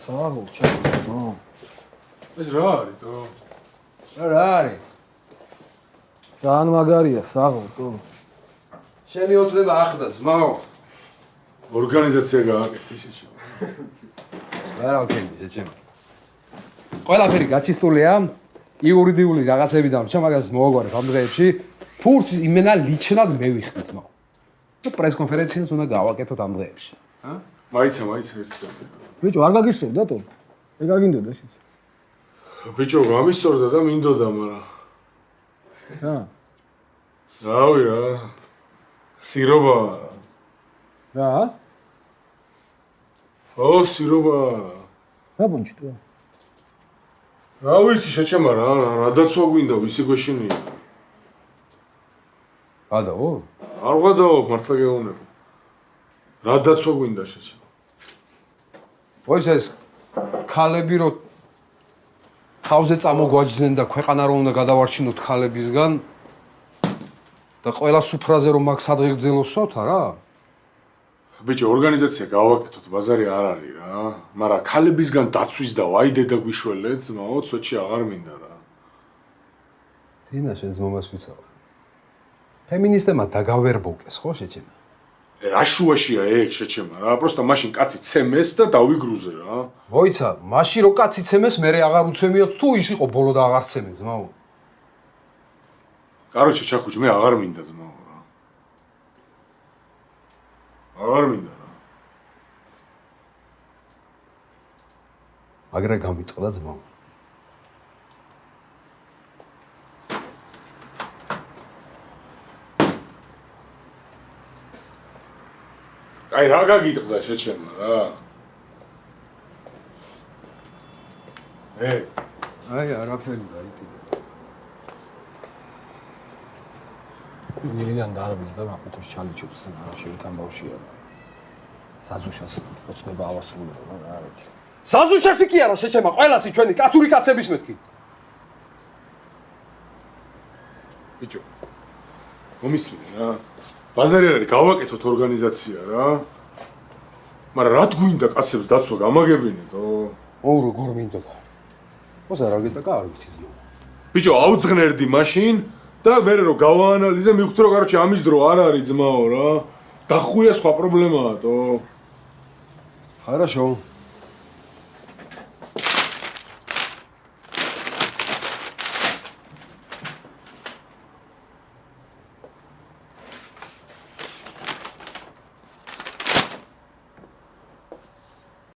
Sağ ol, çabuk. ეს რა არის თო? რა არის? ძალიან მაგარია, საღო, თო. შენი ოცნება ახდა ძმაო. ორგანიზაცია გააკეთე შეჭე. რა ვქენი შეჭე. ყველაფერი გაჩისტულია. იურიდიული რაღაცები დამრჩა, მაგას მოვაგვარებ ამ დღეებში. ფურს იმენა ლიჩნად მევიხდი ძმაო. პრეს კონფერენციას უნდა გავაკეთოთ ამ დღეებში. მაიცა ერთ წამი. ბიჭო, არ გაგისწორდა თო? ეგ არ გინდოდა შენ. ბიჭო, გამისწორდა და მინდოდა, მაგრამ რა? რავი რა. სირობა. რა? ო, სირობა. რა პონჩი თო? რა ვიცი შეჭემა რა დაცვა გვინდა ვისი გვეშინია. გადაო? არ ვღადაო, მართლა გეუბნება. რა დაცვა გვინდა შეჭემა. ოიც ეს ქალები რო თავზე წამოგვაჯდნენ და ქვეყანა რო უნდა გადავარჩინოთ ქალებისგან და ყველა სუფრაზე რომ მაგ სადღეგრძელოსოთ რა? ბიჭო, ორგანიზაცია გავაკეთოთ, ბაზარი არ არის რა. მაგრამ ქალებისგან დაცვის და ვაი დედა გვიშველეთ, ძმაო, ცოტში აღარ მინდა რა. დინა შენს მომას ვიცავ. ფემინისტებმა დაგავერბოკეს, ხო შეჭემა? რა შუაშია ეგ შეჭემა რა. პროსტა მაშინ კაცი ცემეს და დავიგრუზე რა. მოიცა, მაშინ რო კაცი ცემეს, მე აღარ უცემიოთ თუ ის იყო ბოლო და აღარ ცემეს, ძმაო. კაროჩე ჩახუჭ, მე აღარ მინდა ძმაო რა. აღარ მინდა რა. მაგრა გამიწყდა ძმაო. აი რა გაგიტყდა შეჭემა რა. აი არაფერი დაიტი. მილიდან დარბის და მაყუთებს ჩალიჩობს და შევითან ბავშვია. საზუშას ოცნება ავასრულებო რა არის. საზუშასი კი არა შეჭემა, ყველასი ჩვენი კაცური კაცების მეთქი. ბიჭო. მომისმინე რა. ბაზარი არის გავაკეთოთ ორგანიზაცია რა. მაგრამ რა გვინდა კაცებს დაცვა გამაგებინეთო. ო როგორ მინდოდა. ოსა რა გეტაკა არ ვიცი ძმაო. ბიჭო, აუძღნერდი მაშინ და მე რო გავაანალიზე მივხვდი რომ კაროჩე ამის დრო არ არის ძმაო რა. დახუია სხვა პრობლემაა თო. Хорошо.